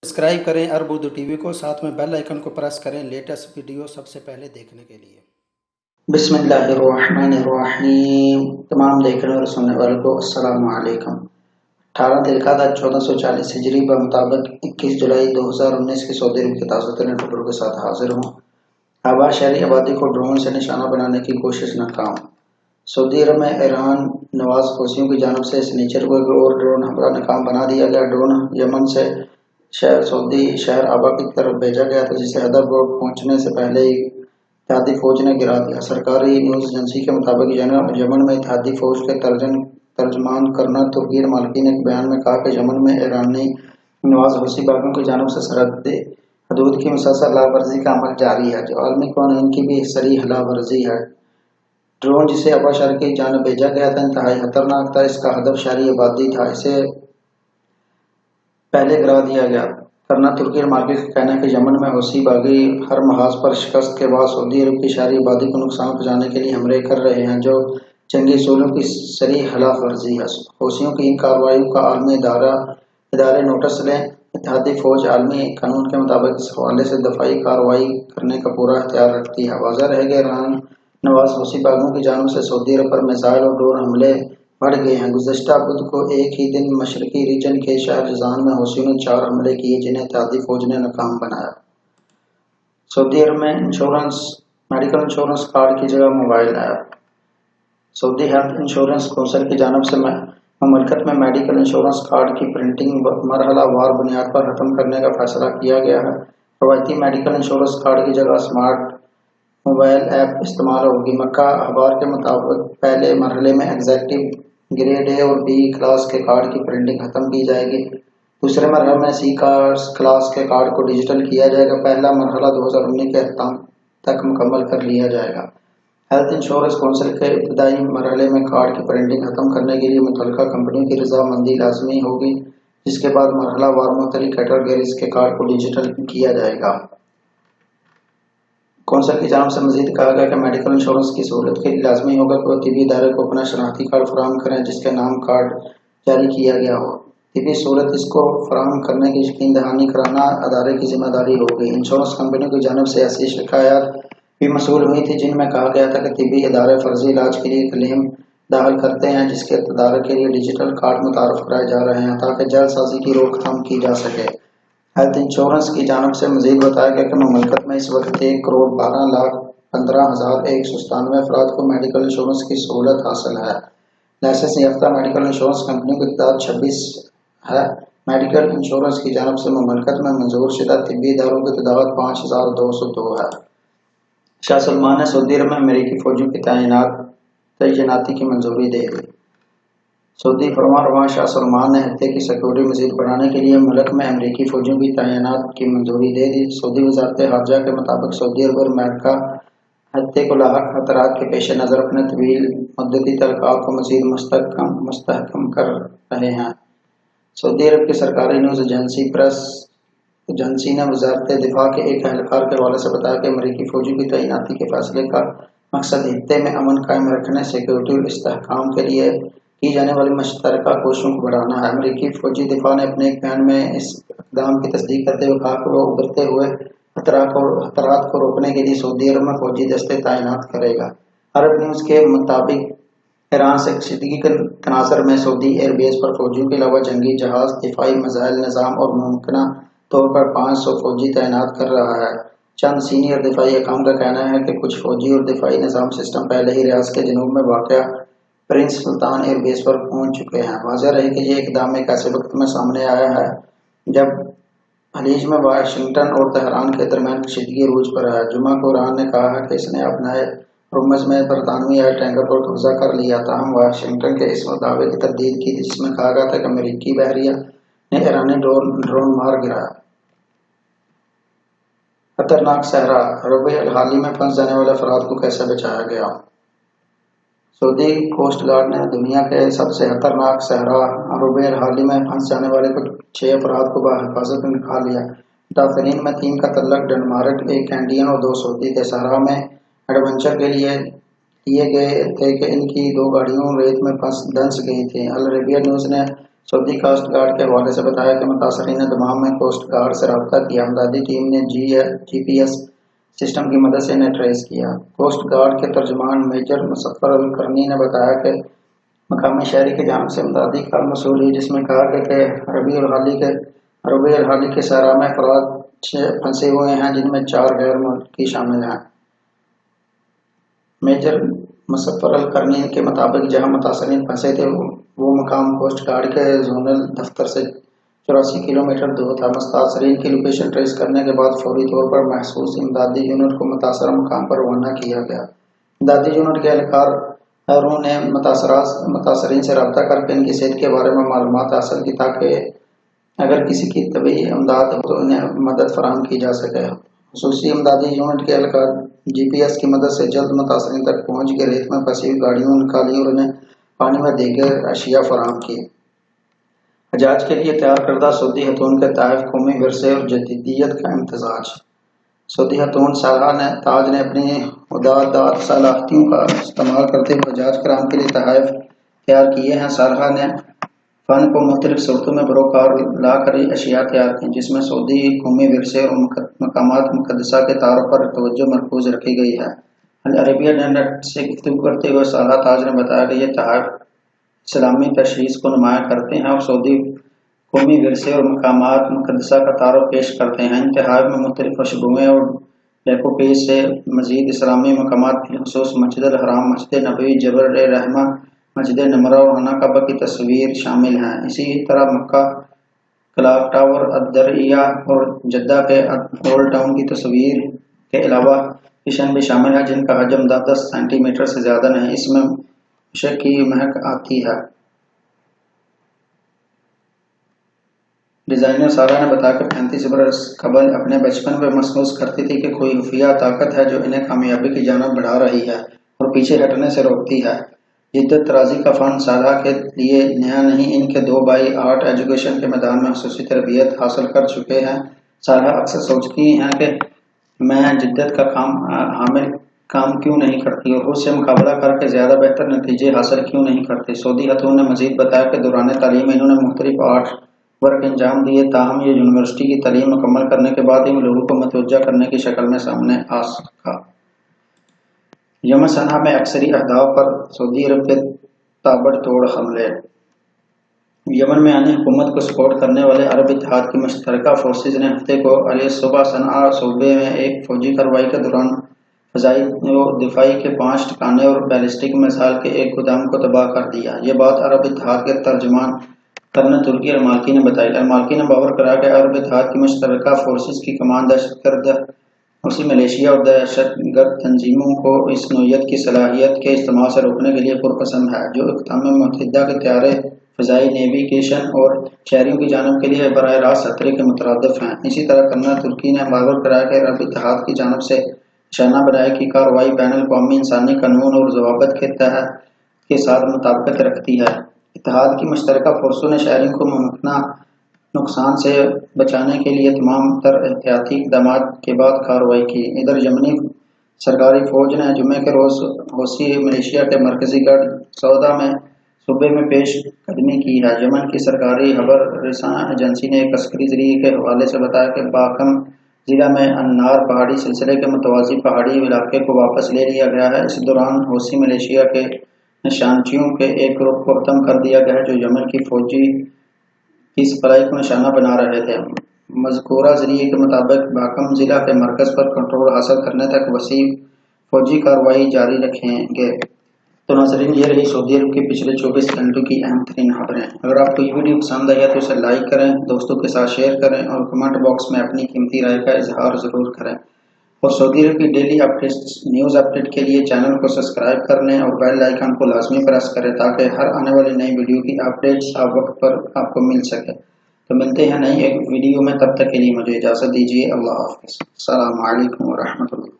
Subscribe करें अरब Urdu TV को, साथ में बेल आइकन को प्रेस करें लेटेस्ट वीडियो सबसे पहले देखने के लिए। बिस्मिल्लाहिर्रहमानिर्रहीम। तमाम देखने और सुनने वालों को अस्सलामु अलैकुम। 18 दिलकादा 1440 हिजरी के मुताबिक 21 जुलाई 2019 की सऊदी अरब की ताज़ा तरीन खबरों के साथ हाजिर हूँ। आबाद शहरी आबादी को ड्रोन से निशाना बनाने की कोशिश नाकाम। सऊदी अरब में ईरान नवाज हौसियों की जानब से सनीचर को एक और ड्रोन हमला नाकाम बना दिया गया। ड्रोन यमन से सऊदी शहर आबा की तरफ भेजा गया था, जिसे हदफ पहुंचने से पहले ही इत्तेहादी फौज ने गिरा दिया। सरकारी न्यूज़ एजेंसी के मुताबिक यमन में इत्तेहादी फौज के तर्जमान करना तुर्की मालकी ने एक बयान में कहा कि यमन में ईरानी नवाज हौसी बागों की जानब से सरहद हदूद की मुसलसल खिलाफवर्जी का अमल जारी है, जो आलमी कानून की भी एक सरी खिलाफवर्जी है। ड्रोन जिसे अबा शहर की जानब भेजा गया था इंतहाई खतरनाक था। इसका हदफ शहरी आबादी था। इसे पहले गिरा दिया गया। करना तुर्की मार्केट का कहना है कि यमन में हौसी बागी हर महाज पर शिकस्त के बाद सऊदी अरब की शहरी आबादी को नुकसान पहुंचाने के लिए हमले कर रहे हैं, जो जंगी असूलों की सरी खिलाफ वर्जी है। हौसियों की इन कार्रवाई का आलमी इदारे नोटिस लें। इत्तेहादी फौज आलमी कानून के मुताबिक इस हवाले से दफाई कार्रवाई करने का पूरा इख्तियार रखती है। वाज़ह रह गया ईरान नवाज हौसी बागों की जानब से सऊदी अरब पर मिसाइल और ड्रोन हमले बढ़ गए हैं। गुज़श्ता बुध को एक ही दिन मशरकी रीजन के शहर जज़ान में हौसियों ने 4 हमले किए, जिन्हें इत्तेहादी फौज ने नाकाम बनाया। सऊदी अरब में मेडिकल इंश्योरेंस कार्ड की जगह mobile app. Saudi health insurance council की जानब से ममलकत में मेडिकल इंश्योरेंस कार्ड की प्रिंटिंग मरहला वार बुनियाद पर खत्म करने का फैसला किया गया है। रवायती मेडिकल इंश्योरेंस कार्ड की जगह स्मार्ट मोबाइल ऐप इस्तेमाल होगी। मक्का अखबार के मुताबिक पहले मरहले में एग्जेक्टिव ग्रेड ए और बी क्लास के कार्ड की प्रिंटिंग खत्म की जाएगी। दूसरे मरहले में सी क्लास के कार्ड को डिजिटल किया जाएगा। पहला मरहला 2019 के अख्ताम तक मुकम्मल कर लिया जाएगा। हेल्थ इंश्योरेंस कौंसिल के इब्तदाई मरहले में कार्ड की प्रिंटिंग खत्म करने के लिए मुतल्लिका कंपनियों की रजामंदी लाजमी होगी, जिसके बाद मरहला वार मुख्तलिफ कैटेगरीज के कार्ड को डिजिटल किया जाएगा। कौंसिल की जानब से मजीद कहा गया कि मेडिकल इंश्योरेंस की सहूलत के लिए लाजमी होगा कि वो तिबी इदारे को अपना शनाख्ती कार्ड फराहम करें जिसके नाम कार्ड जारी किया गया हो। तिबी सहूलत इसको फराहम करने की यकीन दहानी कराना अदारे की जिम्मेदारी होगी। इंश्योरेंस कंपनियों की जानब से ऐसी शिकायत भी मसूल हुई थी, जिनमें कहा गया था कि तिबी इदारे फर्जी इलाज के लिए क्लेम दाखिल करते हैं, जिसके तदारक के लिए डिजिटल कार्ड मुतारफ कराए जा रहे हैं ताकि जालसाजी की रोकथाम की जा सके। हेल्थ इंश्योरेंस की जानब से मजीद बताया गया कि ममलकत में इस वक्त 1,12,15,197 अफराद को मेडिकल इंश्योरेंस की सहूलत हासिल है। लाइसेंस याफ्ता मेडिकल इंश्योरेंस कंपनियों की तादाद 26 है। मेडिकल इंश्योरेंस की जानब से ममलकत में मंजूर शुदा तिब्बी इदारों की तादाद 5,202 है। शाह सलमान ने सऊदी अरब में अमेरिकी फौजियों की तैनाती की मंजूरी दे दी। सऊदी फरमानरवा शाह सलमान ने खत्ते की सिक्योरिटी मजीद बढ़ाने के लिए मुल्क में अमेरिकी फौजियों की तैनात की मंजूरी दे दी। सऊदी वज़ारत खारजा के मुताबिक सऊदी अरब और अमेरिका खत्ते को लाहक खतरात के पेश नज़र अपने तवील मुद्दती तल्क़ात को मजीद मुस्तहकम कर रहे हैं। सऊदी अरब की सरकारी न्यूज़ एजेंसी प्रेस एजेंसी ने वज़ारत दिफा के एक एहलकार के हवाले से बताया कि अमेरिकी फौजियों की तैनाती के फैसले का मकसद खत्ते में अमन कायम रखने, सिक्योरिटी और इस्तेहकाम के लिए की जाने वाली मुश्तरका कोशिशों को बढ़ाना है। अमेरिकी फौजी दिफा ने अपने एक बयान में इस इक़दाम की तस्दीक करते हुए कहा कि वो उभरते हुए खतरात को रोकने के लिए सऊदी अरब में फौजी दस्ते तैनात करेगा। अरब न्यूज़ के मुताबिक ईरान से कशीदगी के तनासर में सऊदी एयरबेस पर फौजियों के अलावा जंगी जहाज, दिफाई मिसाइल निज़ाम और मुमकिना तौर पर 500 फौजी तैनात कर रहा है। चंद सीनियर दिफाई हकाम का कहना है कि कुछ फौजी और दिफाई निज़ाम सिस्टम पहले ही रियासत के जनूब में वाक़या प्रिंस सुल्तान एयरबेस पर पहुंच चुके हैं। वाज़ह रहे कि ये इक़दाम एक ऐसे वक्त में सामने आया है जब खलीज में वाशिंगटन और तेहरान के दरमियान कशीदगी अरूज पर है। जुमा को ईरान ने कहा है कि इसने अपने रुमज़ में बरतानवी एयर टैंकर पर कब्जा कर लिया था। हम वाशिंगटन के इस दावे की तरदीद की थी जिसमें कहा गया था कि अमेरिकी बहरिया ने ईरानी ड्रोन मार गिराया। खतरनाक सहरा, रबी हाल में फंस जाने वाले अफराद को कैसे बचाया गया। सऊदी कोस्ट गार्ड ने दुनिया के सबसे खतरनाक सहरा रबी हाल में फंस जाने वाले कुछ 6 अफराद को बाहिफाजत निकाल लिया। मुतासरीन में 3 का तल्लक डेनमार्क, 1 कैनेडियन और 2 सऊदी थे। सहरा में एडवेंचर के लिए गए थे कि इनकी 2 गाड़ियों रेत में धंस गई थी। अल अरबिया न्यूज़ ने سعودی کاسٹ گارڈ کے حوالے سے بتایا کہ متاثرین دمام میں کوسٹ گارڈ سے رابطہ کیا، امدادی ٹیم نے جی پی ایس سسٹم کی مدد سے انہیں ٹریس کیا۔ کوسٹ گارڈ کے ترجمان میجر مظفر القرنی نے بتایا کہ مقامی شہری کی جانب سے امدادی کار موصول ہوئی، جس میں کہا گیا کہ ربیع الحالی کے سیارہ میں افراد پھنسے ہوئے ہیں، جن میں 4 غیر ملکی شامل ہیں۔ میجر مظفر القرنی کے مطابق جہاں متاثرین پھنسے تھے وہ مقام کوسٹ گارڈ کے زونل دفتر سے 84 کلومیٹر دور تھا۔ متاثرین کی لوکیشن ٹریس کرنے کے بعد فوری طور پر محسوس امدادی یونٹ کو متاثرہ مقام پر روانہ کیا گیا۔ امدادی یونٹ کے اہلکاروں نے متاثرین سے رابطہ کر کے ان کی صحت کے بارے میں معلومات حاصل کی تاکہ اگر کسی کی طبی امداد ہو تو انہیں مدد فراہم کی جا سکے۔ خصوصی امدادی یونٹ کے اہلکار جی پی ایس کی مدد سے جلد متاثرین تک پہنچ کے ریت میں پھنسی ہوئی گاڑیوں نکالی اور انہیں پانی میں دیگر اشیاء فراہم کی۔ حجاج کے لیے تیار کردہ سعودی خاتون کے تحائف، قومی ورثے اور جدیدیت کا امتزاج۔ سعودی خاتون سالہا تاج نے اپنی خداداد صلاحیتوں کا استعمال کرتے ہوئے حجاج کرام کے لیے تحائف تیار کیے ہیں۔ سالہا نے فن کو مختلف صورتوں میں بروکار لا کر اشیاء تیار کی، جس میں سعودی قومی ورثے اور مقامات مقدسہ کے تعارف پر توجہ مرکوز رکھی گئی ہے۔ العربیہ نیٹ سے گفتگو کرتے ہوئے سالہا تاج نے بتایا کہ یہ تحائف اسلامی تشخیص کو نمایاں کرتے ہیں اور سعودی قومی ورثے اور مقامات مقدسہ کا تعارف پیش کرتے ہیں۔ ان تحائف میں مختلف خوشبوئیں اور لیکوپیز سے مزید اسلامی مقامات بالخصوص مسجد الحرام، مسجد نبوی، جبل رحمہ، مسجد نمرہ اور خانہ کعبہ کی تصویر شامل ہیں۔ اسی طرح مکہ کلاک ٹاور، الدرعیہ اور جدہ کے اولڈ ٹاؤن کی تصویر کے علاوہ کچن بھی شامل ہے، جن کا حجم 10 سینٹی میٹر سے زیادہ نہیں۔ اس میں مشق کی مہک آتی ہے۔ ڈیزائنر سالہ نے بتایا کہ 35 برس قبل اپنے بچپن میں محسوس کرتی تھی کہ کوئی خفیہ طاقت ہے جو انہیں کامیابی کی جانب بڑھا رہی ہے اور پیچھے ہٹنے سے روکتی ہے۔ جدت طرازی کا فن سالہا کے لیے نیا نہیں، ان کے 2 بھائی آرٹ ایجوکیشن کے میدان میں خصوصی تربیت حاصل کر چکے ہیں۔ سالہا اکثر سوچتی ہیں کہ میں جدت کا حامل کام کیوں نہیں کرتی اور اس سے مقابلہ کر کے زیادہ بہتر نتیجے حاصل کیوں نہیں کرتی۔ سعودی خاتون نے مزید بتایا کہ دوران تعلیم انہوں نے مختلف آرٹ ورک انجام دیے، تاہم یہ یونیورسٹی کی تعلیم مکمل کرنے کے بعد ان لوگوں کو متوجہ کرنے کی شکل میں سامنے آ سکا۔ یوم سنہ میں ایکسپائری اہداف پر سعودی عرب کے تابڑ توڑ حملے۔ یمن میں آئینی حکومت کو سپورٹ کرنے والے عرب اتحاد کی مشترکہ فورسز نے ہفتے کو علیہ صبح صنعاء صوبے میں ایک فوجی کارروائی کے دوران فضائی و دفاعی کے 5 ٹھکانے اور بیلسٹک میزائل کے ایک گودام کو تباہ کر دیا۔ یہ بات عرب اتحاد کے ترجمان کرنل ترکی المالکی نے بتائی۔ المالکی نے باور کرایا کہ عرب اتحاد کی مشترکہ فورسز کی کمان دہشت گرد روسی ملیشیا اور دہشت گرد تنظیموں کو اس نوعیت کی صلاحیت کے استعمال سے روکنے کے لیے پرپسند ہے، جو اقوام متحدہ کے طیارے، فضائی نیویگیشن اور شہریوں کی جانب کے لیے براہ راست خطرے کے مترادف ہیں۔ اسی طرح کرنل ترکی نے باور کرایا کہ عرب اتحاد کی جانب سے نشانہ بنائی کی کارروائی بین الاقوامی انسانی قانون اور ضوابط کے ساتھ مطابقت رکھتی ہے۔ اتحاد کی مشترکہ فورسوں نے شہریوں کو ممکنہ نقصان سے بچانے کے لیے تمام تر احتیاطی اقدامات کے بعد کارروائی کی۔ ادھر یمنی سرکاری فوج نے جمعے کے روز حوثی ملیشیا کے مرکزی گڑھ سعودہ میں صوبے میں پیش قدمی کی ہے۔ یمن کی سرکاری خبر رساں ایجنسی نے ایک عسکری ذریعے کے حوالے سے بتایا کہ باقم ضلع میں انار پہاڑی سلسلے کے متوازی پہاڑی علاقے کو واپس لے لیا گیا ہے۔ اس دوران حوثی ملیشیا کے نشانچیوں کے ایک گروپ کو ختم کر دیا گیا ہے جو یمن کی فوجی کی سپلائی کو نشانہ بنا رہے تھے۔ مذکورہ ذریعے کے مطابق باقم ضلع کے مرکز پر کنٹرول حاصل کرنے تک وسیع فوجی کارروائی جاری رکھیں گے۔ تو ناظرین، یہ رہی سعودی عرب کی پچھلے 24 گھنٹوں کی اہم ترین خبریں۔ اگر آپ کو یہ ویڈیو پسند آئی ہے تو اسے لائک کریں، دوستوں کے ساتھ شیئر کریں اور کمنٹ باکس میں اپنی قیمتی رائے کا اظہار ضرور کریں۔ اور سعودی عرب کی ڈیلی نیوز اپڈیٹ کے لیے چینل کو سبسکرائب کر لیں اور بیل آئیکن کو لازمی پریس کریں تاکہ ہر آنے والی نئی ویڈیو کی اپڈیٹس وقت پر آپ کو مل سکے۔ تو ملتے ہیں نئی ایک ویڈیو میں، تب تک کے لیے مجھے اجازت دیجیے۔ اللہ حافظ۔ السلام علیکم ورحمۃ اللہ۔